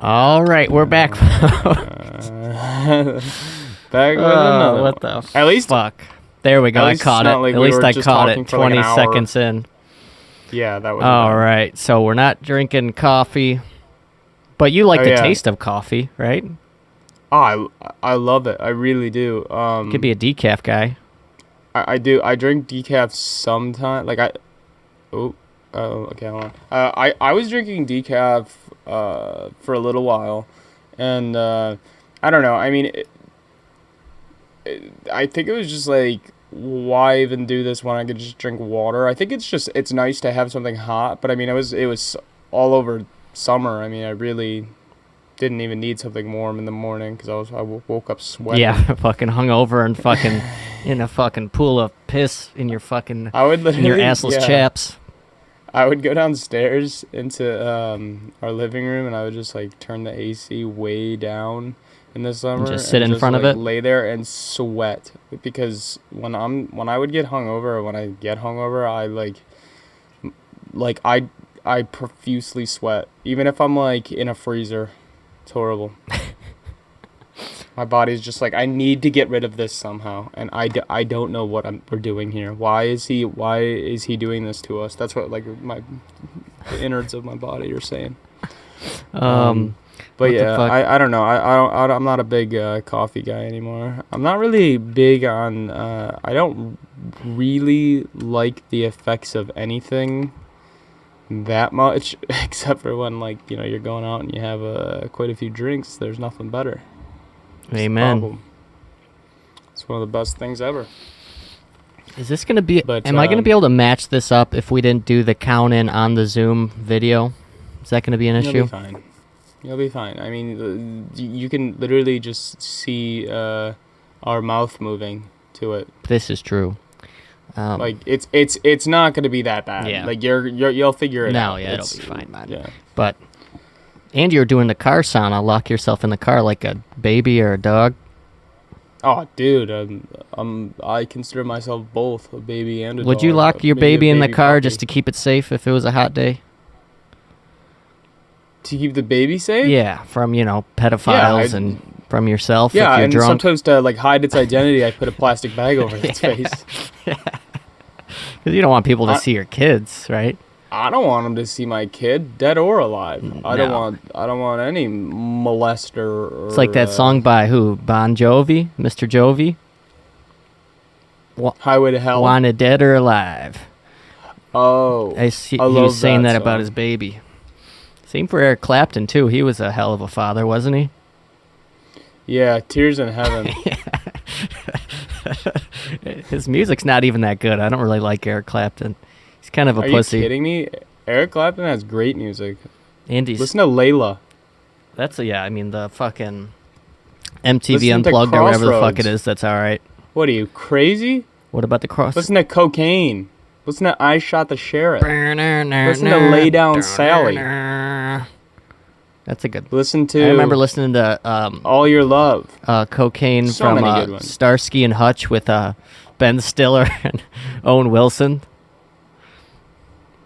All right, we're back. Back with another what one. the At least, fuck? There we go. at I least it's caught it. not like At we least were I just caught talking it. for like 20 an hour. seconds in. Yeah, that was All right, so we're not drinking coffee, but you like the yeah. taste of coffee, right? Oh, I love it. I really do. Could be a decaf guy. I do. I drink decaf sometimes. Okay, hold on. I was drinking decaf for a little while, and I don't know. I mean, I think it was just like, why even do this when I could just drink water? I think it's nice to have something hot, but I mean, it was all over summer. I mean, I really didn't even need something warm in the morning because I woke up sweating. Yeah, fucking hungover and fucking in a fucking pool of piss in your fucking I would in your literally, assless yeah. chaps. I would go downstairs into our living room and I would just like turn the AC way down in the summer Just sit in front of it? lay there and sweat, because when I would get hungover, or when I get hungover, I profusely sweat, even if I'm like in a freezer. It's horrible. My body's just like, I need to get rid of this somehow, and I don't know what we're doing here. Why is he doing this to us? That's what like the innards of my body are saying. But yeah, I don't know. I'm not a big coffee guy anymore. I'm not really big on. I don't really like the effects of anything that much, except for when you're going out and you have quite a few drinks. There's nothing better. Amen. It's one of the best things ever. Is this going to be... But, am I going to be able to match this up if we didn't do the count-in on the Zoom video? Is that going to be an issue? You'll be fine. You'll be fine. I mean, you can literally just see our mouth moving to it. This is true. It's not going to be that bad. Yeah. Like you'll figure it out. No, yeah, it'll be fine, man. Yeah. But... And you're doing the car sound. I'll lock yourself in the car like a baby or a dog. Oh, dude, I consider myself both a baby and a dog. Would you lock your Maybe baby a in the car puppy. just to keep it safe if it was a hot day? To keep the baby safe? Yeah, from, pedophiles and from yourself if Yeah, you're and drunk. sometimes to hide its identity, I put a plastic bag over its face. Yeah. Because you don't want people to see your kids, right? I don't want them to see my kid, dead or alive. I don't want any molester. Or, it's like that song by who? Bon Jovi, Mr. Jovi. Highway to Hell. Wanted dead or alive. Oh, he was saying that about his baby. Same for Eric Clapton too. He was a hell of a father, wasn't he? Yeah, Tears in Heaven. His music's not even that good. I don't really like Eric Clapton. He's kind of a pussy. Are you kidding me? Eric Clapton has great music. Listen to Layla. The fucking MTV Listen to Unplugged or whatever the fuck Crossroads. it is. That's all right. What are you, crazy? What about the cross? Listen to Cocaine. Listen to I Shot the Sheriff. Listen to Lay Down Sally. That's a good. Listen to. I remember listening to All Your Love. Cocaine So from many good ones. Starsky and Hutch with Ben Stiller and Owen Wilson.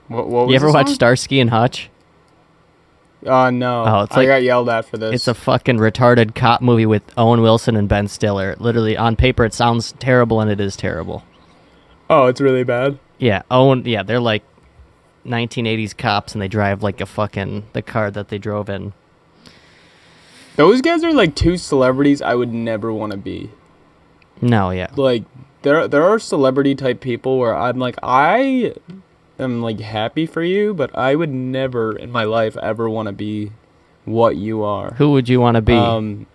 What was You ever the watch song? Starsky and Hutch? No. Oh, I got yelled at for this. It's a fucking retarded cop movie with Owen Wilson and Ben Stiller. Literally, on paper, it sounds terrible, and it is terrible. Oh, it's really bad. Yeah, they're like 1980s cops, and they drive like the car that they drove in. Those guys are like two celebrities I would never want to be. No, yeah. Like, there are celebrity type people where I'm like, I am like happy for you, but I would never in my life ever want to be what you are. Who would you want to be? Paul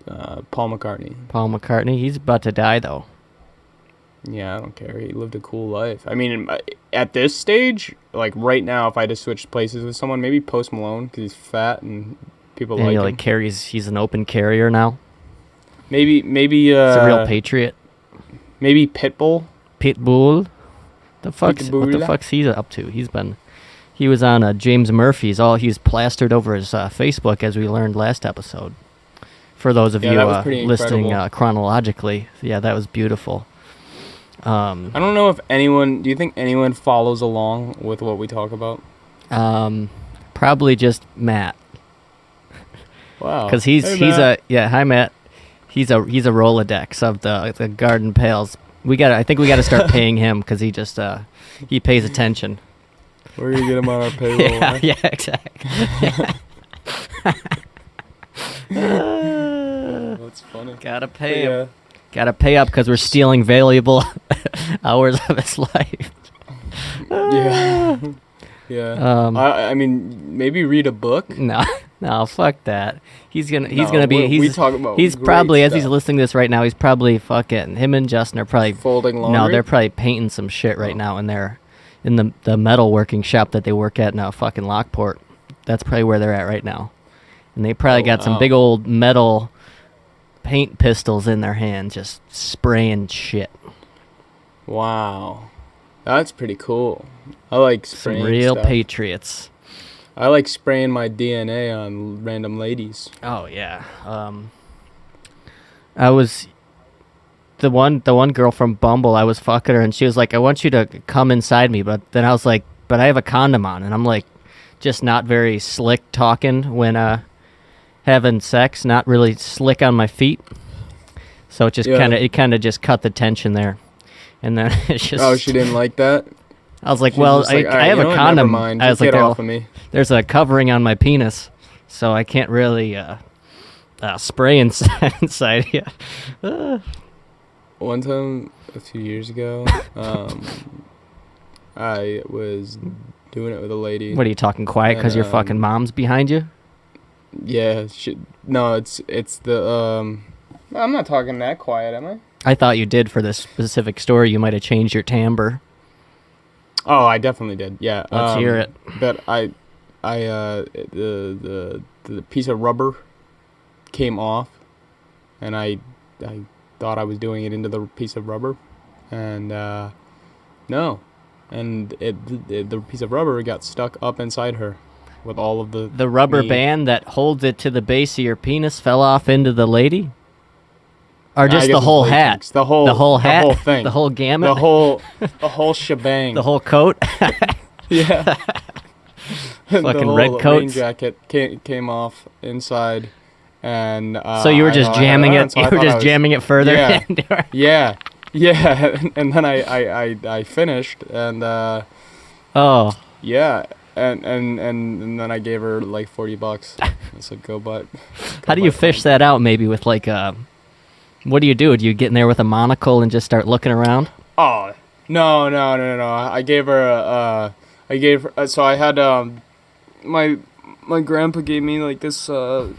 McCartney. Paul McCartney? He's about to die, though. Yeah, I don't care. He lived a cool life. I mean, at this stage, like right now, if I just switched places with someone, maybe Post Malone, because he's fat and people And like he him. he's an open carrier now. Maybe He's a real patriot. Maybe Pitbull. Pitbull. What the fuck's he up to? He was on James Murphy's. He's plastered over his Facebook, as we learned last episode. For those of you listening chronologically, yeah, that was beautiful. I don't know if anyone. Do you think anyone follows along with what we talk about? Probably just Matt. Wow. Because he's hi Matt. He's a Rolodex of the garden pails. I think we gotta start paying him because he just he pays attention. We're gonna get him on our payroll. Yeah, exactly. That's funny. Gotta pay him. Gotta pay up because we're stealing valuable hours of his life. Yeah. Yeah. I mean, maybe read a book. No, fuck that. He's probably as he's listening to this right now, he's probably fucking him and Justin are probably folding laundry. No, they're probably painting some shit right now in the metal working shop that they work at now, fucking Lockport. That's probably where they're at right now, and they probably got some big old metal paint pistols in their hands, just spraying shit. Wow, that's pretty cool. I like spraying some real stuff. Patriots. I like spraying my DNA on random ladies. Oh yeah. I was the one girl from Bumble. I was fucking her, and she was like, "I want you to come inside me," but then I was like, "But I have a condom on," and I'm like, just not very slick talking when having sex, not really slick on my feet. So it just kind of just cut the tension there, and then it's just. Oh, she didn't like that. I was like, well, I have a condom. Never mind. I was get like, off of me. There's a covering on my penis, so I can't really spray inside you. One time, a few years ago, I was doing it with a lady. What are you talking quiet because your fucking mom's behind you? Yeah, it's the I'm not talking that quiet, am I? I thought you did for this specific story. You might have changed your timbre. Oh, I definitely did. Yeah. Let's hear it. But the piece of rubber came off, and I thought I was doing it into the piece of rubber, and no, and the piece of rubber got stuck up inside her, with all of the rubber band that holds it to the base of your penis fell off into the lady. Or just the whole hat? The whole hat? The whole thing. The whole gamut? The whole shebang. The whole coat? Yeah. Fucking red coats. Rain jacket came off inside, and so you were just jamming it. You were just jamming it further. Yeah. Yeah. And then I finished, and yeah, and then I gave her like $40. I said, "Go butt." How do you fish that out? Maybe with like what do? Do you get in there with a monocle and just start looking around? Oh, no. I gave her so I had my grandpa gave me like this old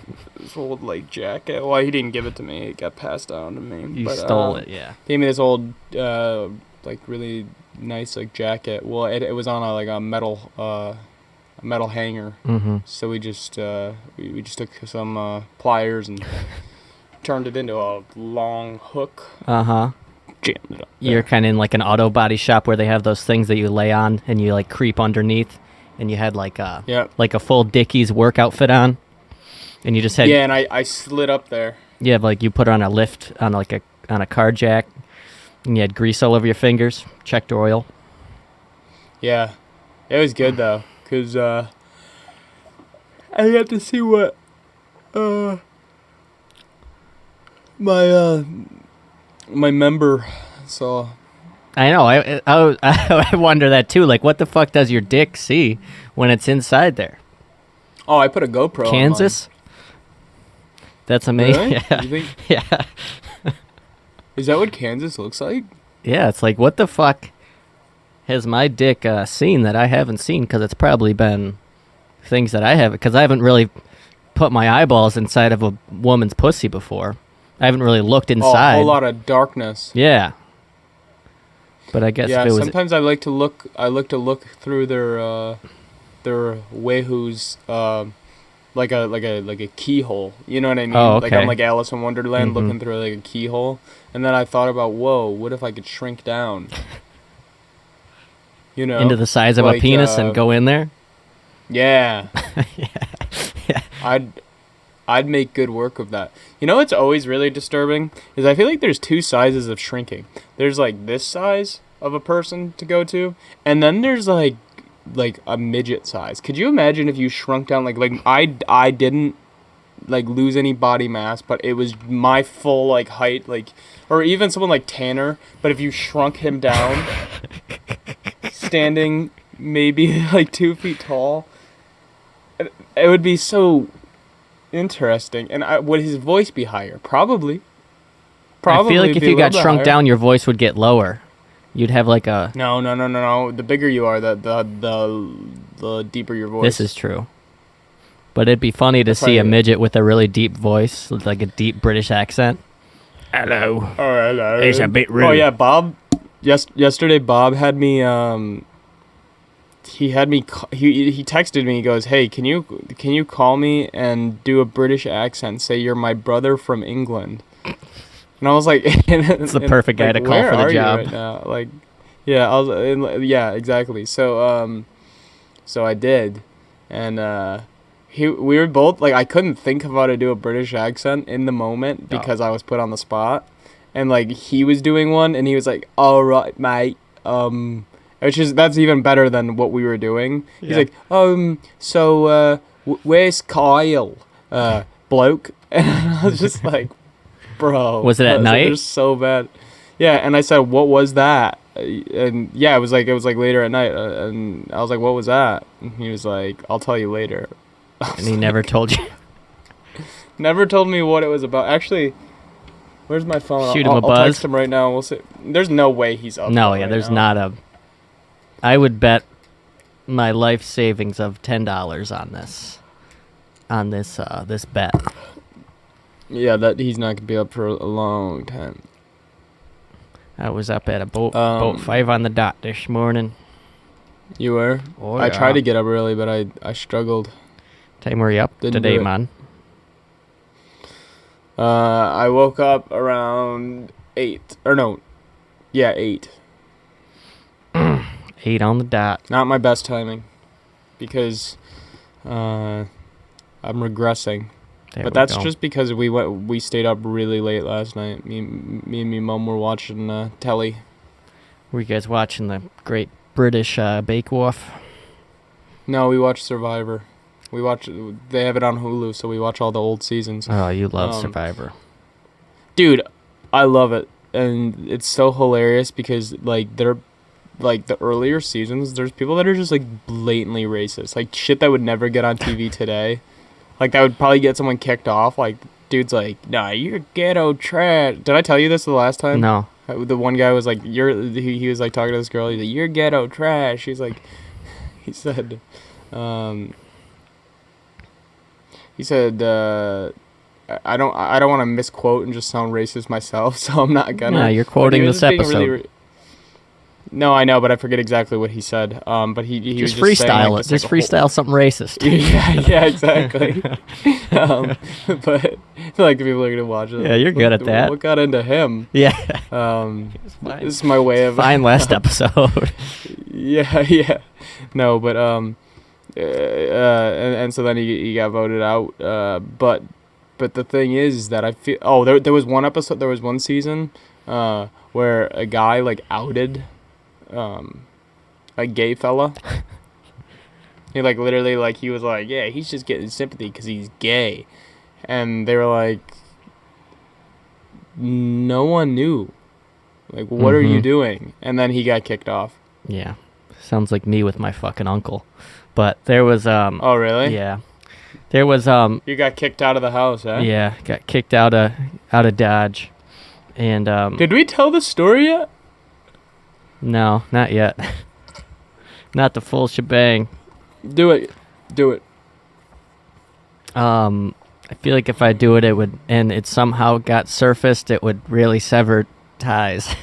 like jacket. Well, he didn't give it to me. It got passed down to me. You stole it, yeah. Gave me this old like really nice like jacket. Well, it was on a metal hanger. Mm-hmm. So we just took some pliers and turned it into a long hook. Uh-huh. Jammed it up there. You're kind of in like an auto body shop where they have those things that you lay on and you like creep underneath, and you had like a full Dickies work outfit on, and you just had and I slid up there. Yeah, like you put on a lift on a car jack, and you had grease all over your fingers, checked oil. Yeah, it was good though, cause I got to see what my member saw. I know. I wonder that too. Like, what the fuck does your dick see when it's inside there? Oh, I put a GoPro. Kansas. That's amazing. Really? Yeah. You think? Yeah. Is that what Kansas looks like? Yeah, it's like, what the fuck has my dick seen that I haven't seen? Because it's probably been things that I haven't. Because I haven't really put my eyeballs inside of a woman's pussy before. I haven't really looked inside. A whole lot of darkness. Yeah. But I guess if it was sometimes I like to look through their wehus like a keyhole. You know what I mean? Oh, okay. Like I'm like Alice in Wonderland looking through like a keyhole. And then I thought about, whoa, what if I could shrink down? You know, into the size of a penis and go in there? Yeah. Yeah. I'd make good work of that. You know what's always really disturbing is I feel like there's two sizes of shrinking. There's like this size of a person to go to, and then there's like a midget size. Could you imagine if you shrunk down like I didn't like lose any body mass, but it was my full like height, like, or even someone like Tanner. But if you shrunk him down, standing maybe like 2 feet tall, it would be so interesting. And would his voice be higher? Probably. I feel like if you got shrunk down, your voice would get lower. You'd have like a... No. The bigger you are, the deeper your voice. This is true. But it'd be funny to see a midget with a really deep voice, with like a deep British accent. Hello. Oh, hello. It's a bit rude. Oh, yeah, Bob. Yesterday, Bob had me... He texted me. He goes, "Hey, can you call me and do a British accent? Say you're my brother from England." And I was like, "It's the perfect guy to call for the job." Right now? Like, yeah, yeah, exactly. So I did, and we were both like, I couldn't think of how to do a British accent in the moment because I was put on the spot, and like he was doing one, and he was like, "All right, mate," that's even better than what we were doing. He's like, so where's Kyle, bloke? And I was just like, bro. Was it at night? It was so bad. Yeah, and I said, what was that? And yeah, it was like later at night, and I was like, what was that? And he was like, I'll tell you later. And he never told you? Never told me what it was about. Actually, where's my phone? Shoot him a buzz. I'll text him right now. We'll see. There's no way he's up. No, yeah, there's not a... I would bet my life savings of $10 on this bet. Yeah, that he's not gonna be up for a long time. I was up at about 5 on the dot this morning. You were? Oh, I tried to get up early, but I struggled. Time were you up today, man? I woke up around 8. Or no. Yeah, 8. 8 on the dot. Not my best timing, because I'm regressing. But that's just because we stayed up really late last night. Me and my mum were watching telly. Were you guys watching the Great British Bake Off? No, we watched Survivor. They have it on Hulu, so we watch all the old seasons. Oh, you love Survivor. Dude, I love it. And it's so hilarious because like they're like the earlier seasons, there's people that are just like blatantly racist, like shit that would never get on TV today, like that would probably get someone kicked off. Like dude's like, "Nah, you're ghetto trash." Did I tell you this the last time? No. The one guy was like, he was like talking to this girl. He's like, "You're ghetto trash." He's like, he said, I don't want to misquote and just sound racist myself, so I'm not gonna. No, you're quoting this episode. No, I know, but I forget exactly what he said. But he just was just freestyle saying, like, it. Just freestyle something racist. yeah, exactly. But like the people are gonna watch it. Yeah, you're good at that. What got into him? Yeah. This is my way of. Fine last episode. Yeah. No, but and so then he got voted out. But the thing is that I feel there was one episode, there was one season where a guy like outed a gay fella. He like literally like he was like, yeah, he's just getting sympathy because he's gay, and they were like, no one knew, like, what are you doing? And then he got kicked off. Yeah, sounds like me with my fucking uncle. But there was oh really? Yeah, there was you got kicked out of the house, eh? Yeah, got kicked out of Dodge. And did we tell the story yet? No, not yet. Not the full shebang. Do it. I feel like if I do it, it would, and it somehow got surfaced, it would really sever ties.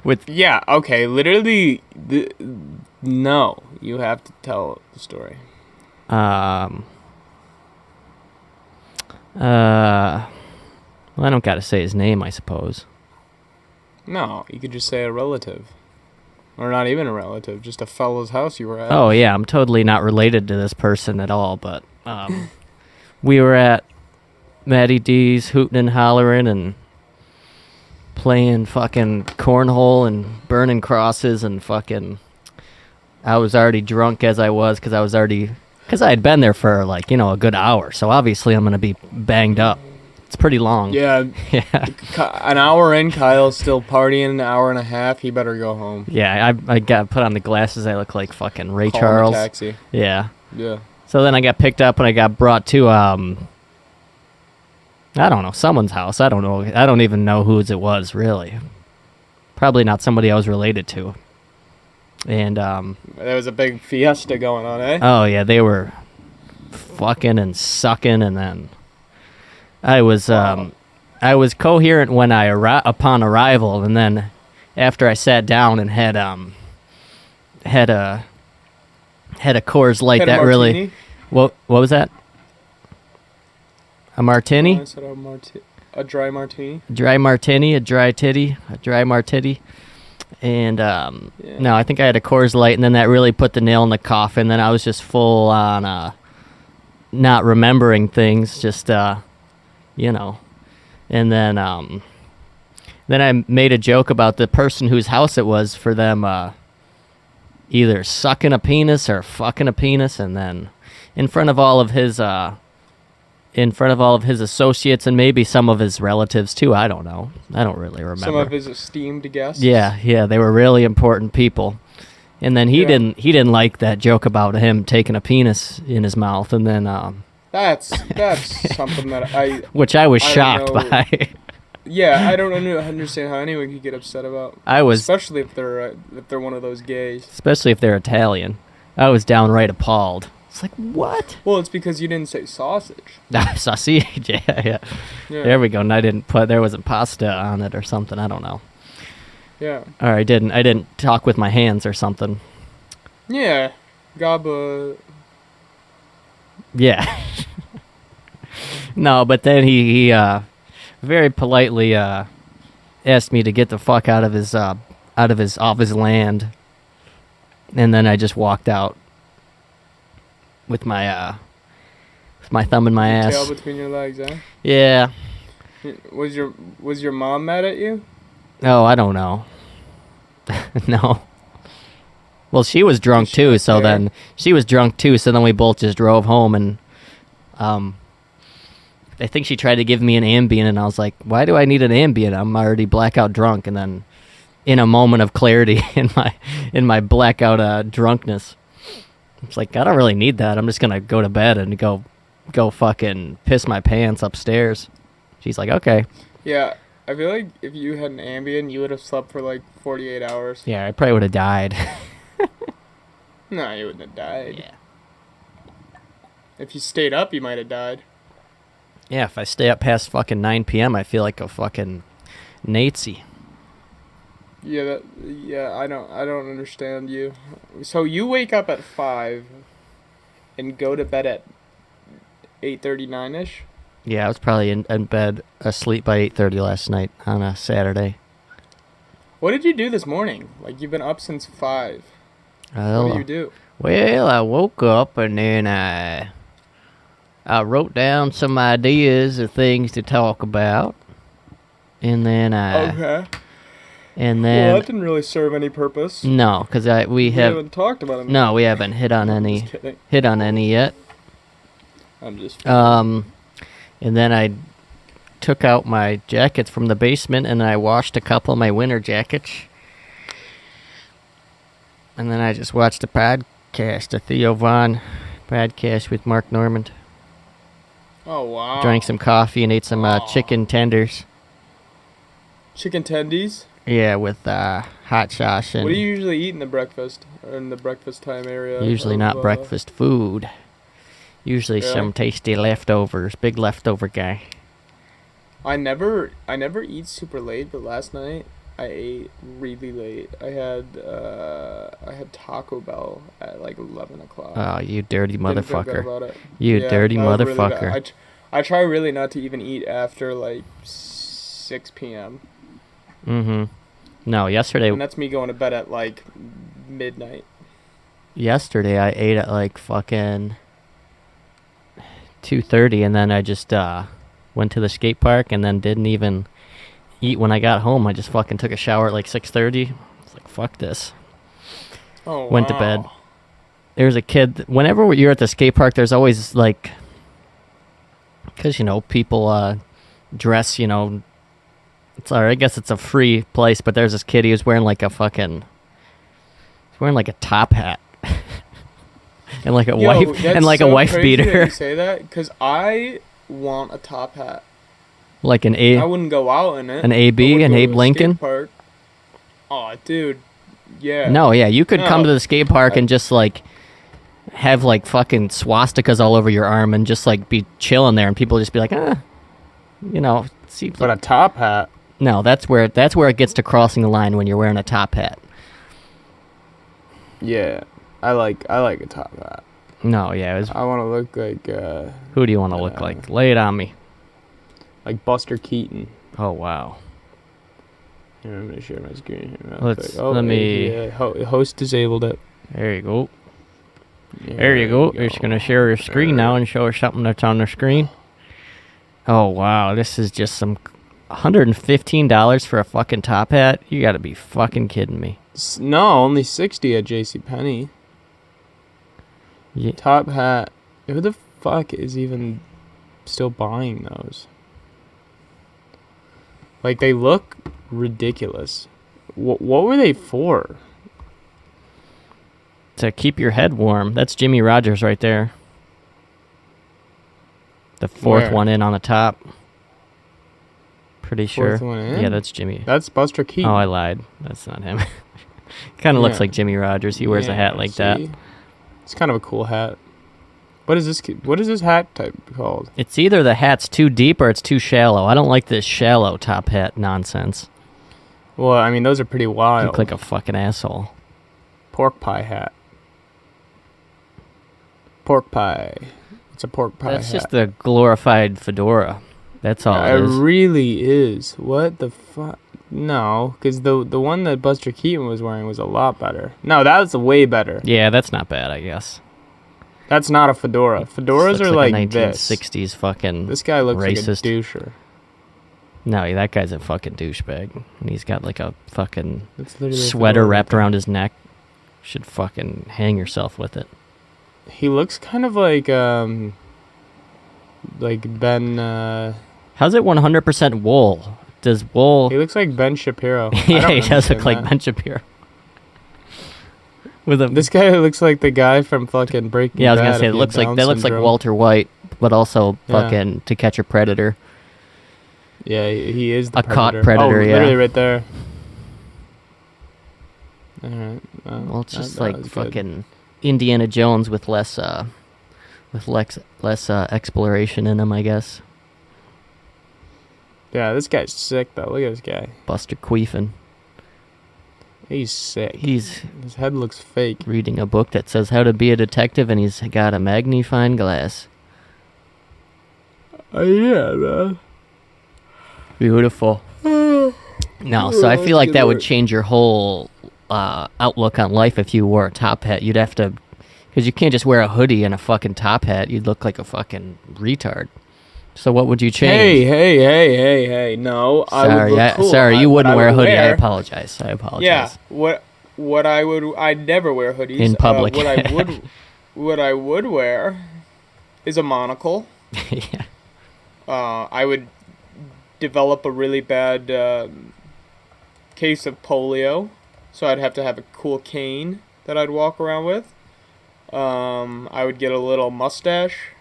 With yeah, okay, literally, no, you have to tell the story. Well, I don't gotta say his name, I suppose. No, you could just say a relative. Or not even a relative, just a fella's house you were at. Oh, yeah, I'm totally not related to this person at all, but we were at Matty D's hooting and hollering and playing fucking cornhole and burning crosses and fucking... I was already drunk as I was because I was already Because I had been there for like, a good hour. So obviously I'm going to be banged up. It's pretty long. Yeah. Yeah. An hour in, Kyle's still partying. An hour and a half. He better go home. Yeah, I got put on the glasses. I look like fucking Ray Call Charles. him a taxi. Yeah. Yeah. So then I got picked up and I got brought to, I don't know, someone's house. I don't know. I don't even know whose it was, really. Probably not somebody I was related to. And, there was a big fiesta going on, eh? Oh, yeah, they were fucking and sucking, and then I was coherent when upon arrival, and then after I sat down and had a Coors Light that really. What was that? A martini? I said a dry martini. Dry martini, a dry martini. And no, I think I had a Coors Light, and then that really put the nail in the coffin. Then I was just full on not remembering things, just And then I made a joke about the person whose house it was for them either sucking a penis or fucking a penis, and then in front of all of his associates and maybe some of his relatives too. I don't know. I don't really remember. Some of his esteemed guests. Yeah, they were really important people. And then he didn't like that joke about him taking a penis in his mouth, and then that's something that which I was shocked by. Yeah, I don't understand how anyone could get upset about. Especially if they're one of those gays. Especially if they're Italian. I was downright appalled. It's like, what? Well, it's because you didn't say sausage. Sausage, yeah. There we go. And there wasn't pasta on it or something. I don't know. Yeah. Or I didn't talk with my hands or something. Yeah. Gaba. Yeah. No, but then he very politely asked me to get the fuck out of his land. And then I just walked out. With my thumb in my ass. Tail between your legs, eh? Yeah. Was your mom mad at you? Oh, I don't know. No. Well, she was drunk too, so then we both just drove home, and I think she tried to give me an Ambien, and I was like, why do I need an Ambien? I'm already blackout drunk. And then in a moment of clarity in my blackout drunkenness, it's like, I don't really need that. I'm just going to go to bed and go fucking piss my pants upstairs. She's like, okay. Yeah, I feel like if you had an Ambien, you would have slept for like 48 hours. Yeah, I probably would have died. No, you wouldn't have died. Yeah. If you stayed up, you might have died. Yeah, if I stay up past fucking 9 p.m., I feel like a fucking Nazi. Yeah, I don't understand you. So you wake up at 5 and go to bed at 8:39ish? Yeah, I was probably in bed asleep by 8:30 last night on a Saturday. What did you do this morning? Like, you've been up since 5. What do you do? Well, I woke up and then I wrote down some ideas of things to talk about. And then Okay. And then, well, that didn't really serve any purpose. No, because we haven't talked about it. No, we haven't hit on any yet. I'm just. And then I took out my jackets from the basement and I washed a couple of my winter jackets. And then I just watched a podcast, a Theo Von podcast with Mark Normand. Oh wow! Drank some coffee and ate some chicken tenders. Chicken tendies? Yeah, with hot sauce and. What do you usually eat in the breakfast time area? Usually not breakfast food. Usually some tasty leftovers. Big leftover guy. I never eat super late, but last night I ate really late. I had Taco Bell at like 11 o'clock. Oh, you dirty motherfucker! Didn't feel good about it. You dirty motherfucker! Really I try really not to even eat after like 6 p.m. Mm-hmm. No, yesterday. And that's me going to bed at like midnight. Yesterday I ate at like fucking 2:30, and then I just went to the skate park and then didn't even eat when I got home. I just fucking took a shower at like 6:30. I was like, fuck this. Oh, Went to bed. there's a kid. Whenever you're at the skate park, there's always like, because people dress. I guess it's a free place, but there's this kid. He was wearing like a top hat and like a wife beater. That you say that because I want a top hat. Like I wouldn't go out in it. An AB, an Abe Lincoln. Oh, dude. Yeah. No, yeah, you could come to the skate park and just like have like fucking swastikas all over your arm and just like be chilling there, and people just be like, see. But a top hat. No, that's where it gets to crossing the line when you're wearing a top hat. Yeah, I like a top hat. No, yeah, I want to look like. Who do you want to look like? Lay it on me. Like Buster Keaton. Oh wow. Here, I'm gonna share my screen here. Let me. Host disabled it. There you go. There you go. You're just gonna share your screen now and show her something that's on the screen. Oh wow, this is just some $115 for a fucking top hat. You gotta be fucking kidding me. No, only $60 at JCPenney. Yeah. Top hat. Who the fuck is even still buying those? Like, they look ridiculous. What were they for? To keep your head warm. That's Jimmy Rogers right there. The fourth one in on the top. Pretty sure. Fourth one in? Yeah, that's Jimmy. That's Buster Keaton. Oh, I lied. That's not him. Kind of looks like Jimmy Rogers. He wears a hat like that. It's kind of a cool hat. What is this hat type called? It's either the hat's too deep or it's too shallow. I don't like this shallow top hat nonsense. Well, I mean, those are pretty wild. You look like a fucking asshole. Pork pie hat. Pork pie. It's a pork pie hat. That's just a glorified fedora. That's all it is. It really is. What the fuck? No, because the one that Buster Keaton was wearing was a lot better. No, that was way better. Yeah, that's not bad, I guess. That's not a fedora. Fedoras are like 1960s fucking This guy looks racist. like a doucher. No, that guy's a fucking douchebag. And he's got like a fucking sweater wrapped around his neck. Should fucking hang yourself with it. He looks kind of like Ben. How's it 100% wool? Does wool? He looks like Ben Shapiro. Yeah, he does look like Ben Shapiro. This guy looks like the guy from fucking Breaking Bad. Yeah, I was gonna say that looks like Walter White, but also fucking To Catch a Predator. Yeah, he is the predator. Caught predator. Yeah, literally right there. All right. Well, it's just like fucking Indiana Jones with less exploration in him, I guess. Yeah, this guy's sick though. Look at this guy. Buster Queefin. He's sick. His head looks fake. Reading a book that says how to be a detective, and he's got a magnifying glass. Yeah, man. Beautiful. No, so I feel like that would change your whole outlook on life if you wore a top hat. You'd have to, because you can't just wear a hoodie and a fucking top hat. You'd look like a fucking retard. So what would you change? Hey! No, sorry, I would look cool. Sorry, you wouldn't wear a hoodie. I apologize. Yeah, I'd never wear hoodies in public. What I would wear is a monocle. Yeah. I would develop a really bad case of polio, so I'd have to have a cool cane that I'd walk around with. I would get a little mustache.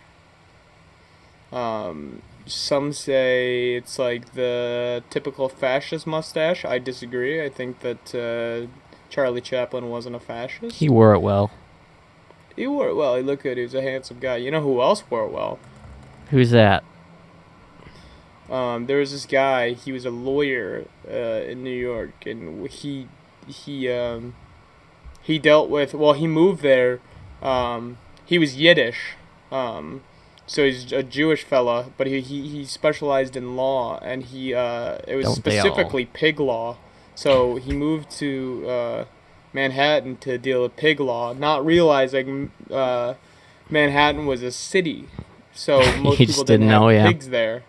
Some say it's like the typical fascist mustache. I disagree. I think that Charlie Chaplin wasn't a fascist. He wore it well. He wore it well. He looked good. He was a handsome guy. You know who else wore it well? Who's that? There was this guy. He was a lawyer in New York, and he dealt with. Well, he moved there. He was Yiddish. So he's a Jewish fella, but he specialized in law, and it was specifically pig law. So he moved to Manhattan to deal with pig law, not realizing Manhattan was a city, so most people didn't have pigs there.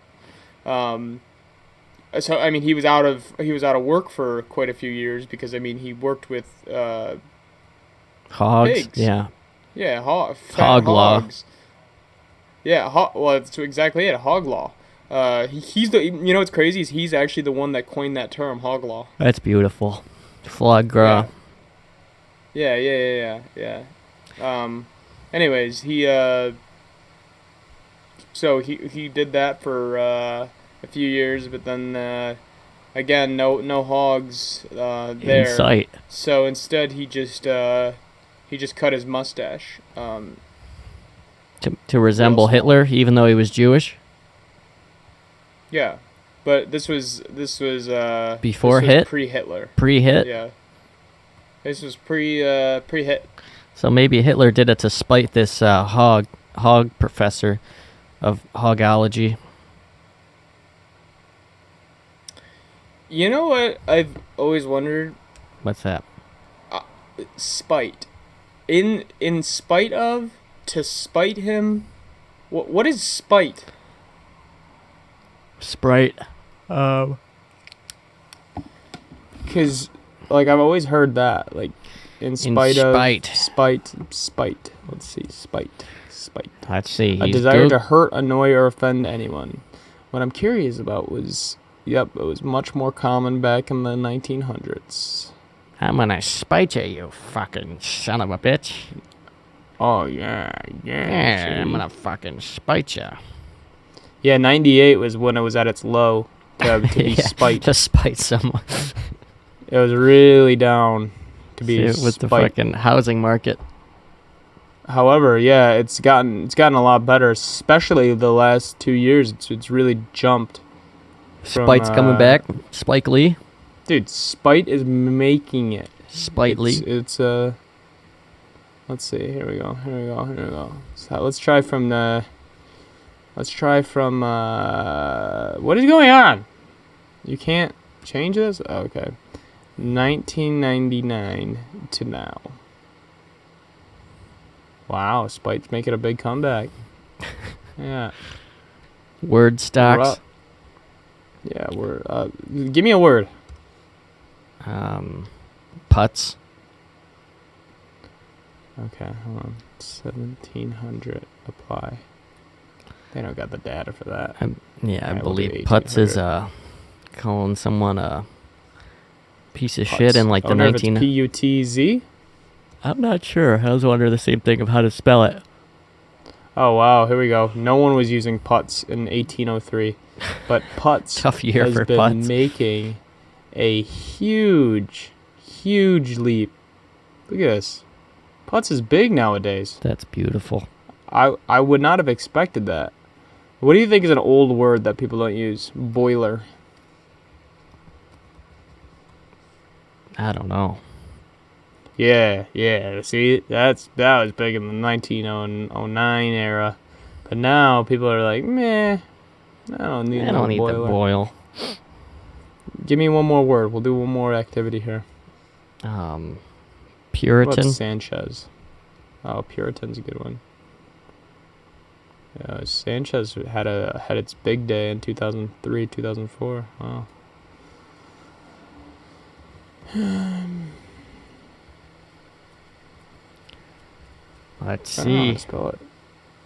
So I mean, he was out of work for quite a few years because I mean he worked with hogs. pigs. Yeah. Yeah, fat Hog law. hogs. Yeah, well, that's exactly it. Hog law. He's the. You know what's crazy is he's actually the one that coined that term, hog law. That's beautiful. Foie gras. Yeah. Yeah. Anyways, so he did that for a few years, but then again, no hogs In there. sight. So instead, he just cut his mustache. To resemble Hitler, even though he was Jewish. Yeah, but this was Before this was hit. pre-Hitler. Pre-hit. Yeah, this was pre-hit. So maybe Hitler did it to spite this hog professor of hogology. You know what I've always wondered? What's that? Spite. In spite of, to spite him. What is spite? Sprite. Because like I've always heard that, like in spite of spite. Let's see, spite. Let's see. A desire to hurt, annoy, or offend anyone. What I'm curious about was, it was much more common back in the 1900s. I'm gonna spite you fucking son of a bitch. Oh, yeah. I'm gonna fucking spite you. Yeah, 98 was when it was at its low to be spite. To spite someone. It was really down to be with the fucking housing market. However, yeah, it's gotten a lot better, especially the last 2 years. It's really jumped. Spite's coming back. Spike Lee. Dude, Spite is making it. Spite Lee. It's let's see. Here we go. So let's try from what is going on? You can't change this? Oh, okay. 1999 to now. Wow, Spite's making a big comeback. Yeah. Word stocks. Yeah, give me a word. Putts. Okay, hold on. 1700 apply. They don't got the data for that. I believe putts is calling someone a piece of shit in like the 19... P-U-T-Z? I'm not sure. I was wondering the same thing of how to spell it. Oh, wow. Here we go. No one was using putts in 1803. But putts Tough year has for been putts. making a huge leap. Look at this. Putts is big nowadays. That's beautiful. I would not have expected that. What do you think is an old word that people don't use? Boiler. I don't know. Yeah. See, that was big in the 1909 era. But now people are like, meh, I don't need to boil. Give me one more word. We'll do one more activity here. Puritan. What about Sanchez? Oh, Puritan's a good one. Yeah, Sanchez had its big day in 2003, 2004. Wow. Let's see. I don't know how to spell it.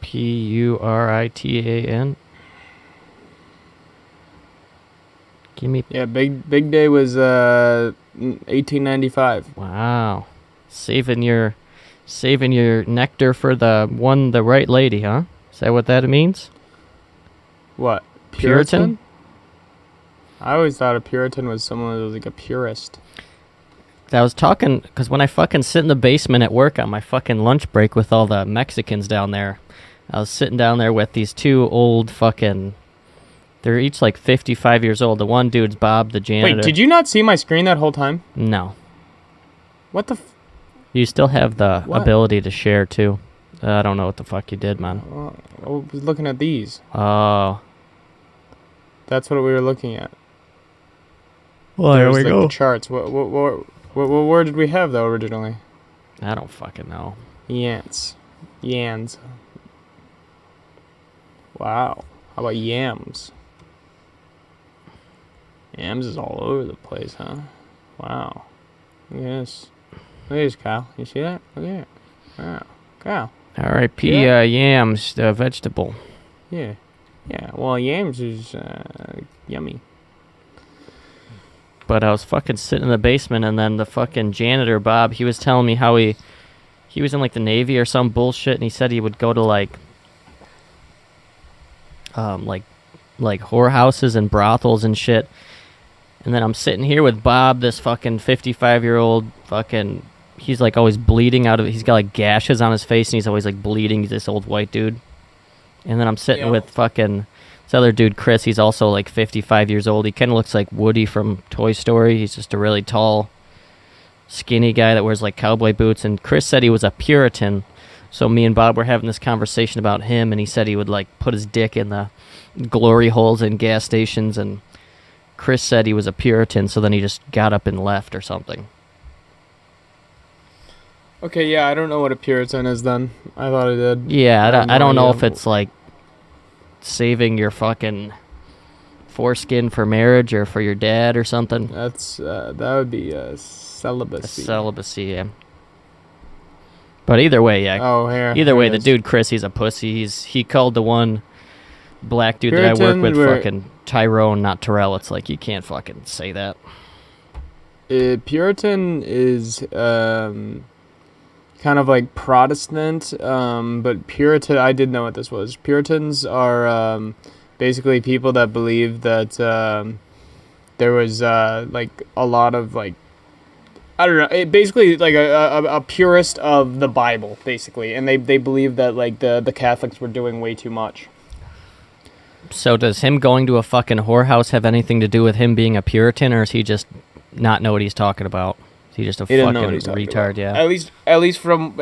Puritan. Give me. Yeah, big day was 1895. Wow, saving your nectar for the right lady, huh? Is that what that means? What? Puritan? I always thought a Puritan was someone who was like a purist. I was talking, because when I fucking sit in the basement at work on my fucking lunch break with all the Mexicans down there, I was sitting down there with these two old fucking... They're each like 55 years old. The one dude's Bob, the janitor. Wait, did you not see my screen that whole time? No. What the... You still have the ability to share, too. I don't know what the fuck you did, man. I was looking at these. Oh. That's what we were looking at. Well, there we go. The charts. What word did we have, though, originally? I don't fucking know. Yans. Wow. How about yams? Yams is all over the place, huh? Wow. Look at this. Look at this, Kyle. You see that? Look at it. Wow. Yeah. R.I.P. Yams, the vegetable. Yeah. Yeah. Well, yams is yummy. But I was fucking sitting in the basement, and then the fucking janitor, Bob, he was telling me how he was in, like, the Navy or some bullshit, and he said he would go to, like whorehouses and brothels and shit. And then I'm sitting here with Bob, this fucking 55-year-old fucking... He's, like, always bleeding out of... He's got, like, gashes on his face, and he's always, like, bleeding. He's this old white dude. And then I'm sitting with fucking... This other dude, Chris, he's also, like, 55 years old. He kind of looks like Woody from Toy Story. He's just a really tall, skinny guy that wears, like, cowboy boots. And Chris said he was a Puritan. So me and Bob were having this conversation about him, and he said he would, like, put his dick in the glory holes in gas stations, and Chris said he was a Puritan, so then he just got up and left or something. Okay, yeah, I don't know what a Puritan is then. I thought I did. Yeah, I don't know if it's, like, saving your fucking foreskin for marriage or for your dad or something. That would be celibacy. Celibacy, yeah. But either way, yeah. Oh, here. Either way, the dude Chris, he's a pussy. He called the one black dude that I work with fucking Tyrone, not Terrell. It's like, you can't fucking say that. Puritan is kind of like Protestant, but Puritan, I did know what this was. Puritans are basically people that believe that there was like a lot of, like, I don't know, basically like a purist of the Bible, basically, and they believe that, like, the Catholics were doing way too much. So does him going to a fucking whorehouse have anything to do with him being a Puritan, or is he just not know what he's talking about? Is he just a fucking retard? Yeah. At least from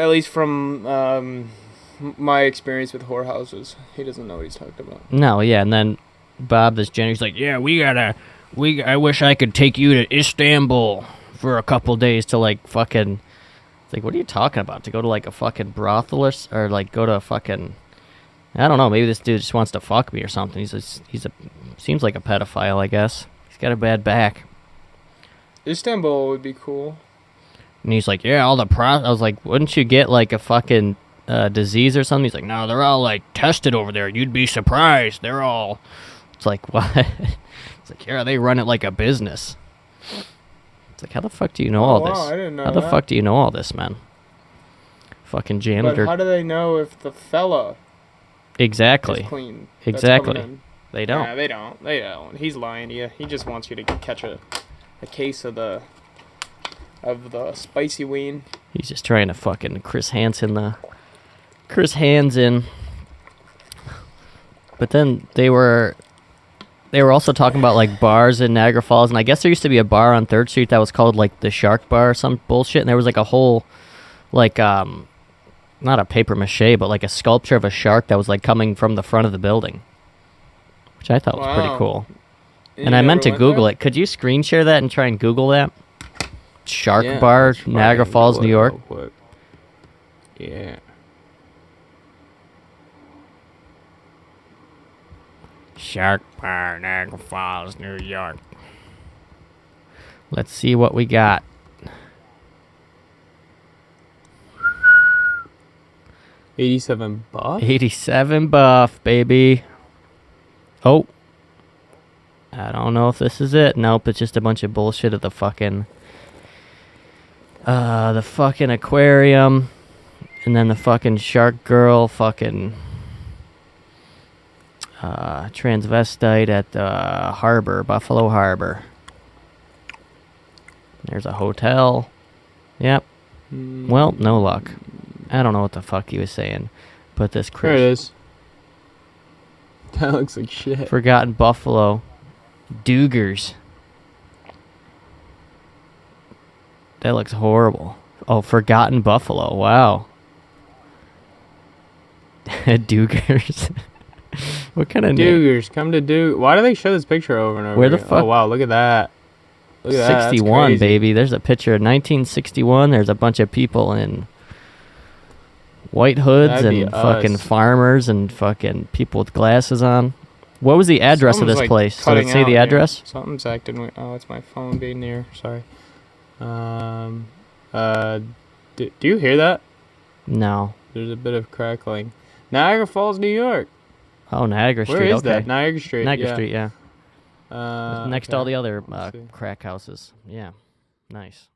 my experience with whorehouses, he doesn't know what he's talking about. No, yeah, and then Bob, this Jenny's like, yeah, I wish I could take you to Istanbul for a couple days to, like, fucking... It's like, what are you talking about? To go to, like, a fucking brothel or like, go to a fucking... I don't know, maybe this dude just wants to fuck me or something. Seems like a pedophile, I guess. He's got a bad back. Istanbul would be cool. And he's like, yeah, I was like, wouldn't you get, like, a fucking disease or something? He's like, no, they're all, like, tested over there. You'd be surprised. They're all... It's like, what? It's like, yeah, they run it like a business. It's like, how the fuck do you know all this? I didn't know How the fuck do you know all this, man? Fucking janitor. But how do they know if the fella Exactly. is clean? Exactly. They don't. Yeah, they don't. He's lying to you. He just wants you to catch a case of the spicy ween. He's just trying to fucking Chris hands in. But then they were also talking about, like, bars in Niagara Falls, and I guess there used to be a bar on 3rd Street that was called, like, the Shark Bar or some bullshit, and there was, like, a whole, like, not a paper mache, but, like, a sculpture of a shark that was, like, coming from the front of the building, which I thought was pretty cool. And I meant to Google it. Could you screen share that and try and Google that? Shark Bar, Niagara Falls, New York. Yeah. Shark Bar, Niagara Falls, New York. Let's see what we got. $87 buff? 87 buff, baby. Oh. I don't know if this is it. Nope, it's just a bunch of bullshit at the fucking aquarium. And then the fucking shark girl fucking transvestite at the harbor, Buffalo Harbor. There's a hotel. Yep. Well, no luck. I don't know what the fuck he was saying. But this Chris... There it is. That looks like shit. Forgotten Buffalo. Dugers. That looks horrible. Oh, Forgotten Buffalo. Wow. Dugers. What kind of Dugers? Come to Dug. Why do they show this picture over and over? Where the fuck? Oh, wow. Look at that. Look at 61, baby. There's a picture of 1961. There's a bunch of people in white hoods and fucking farmers and fucking people with glasses on. What was the address of this place? Did it say the address? Here. Something's acting weird. Oh, it's my phone being near. Sorry. Do you hear that? No. There's a bit of crackling. Niagara Falls, New York. Oh, Niagara Street. Where is okay. that? Niagara Street. Niagara Street, yeah. Next to all the other Let's see. crack houses. Yeah. Nice.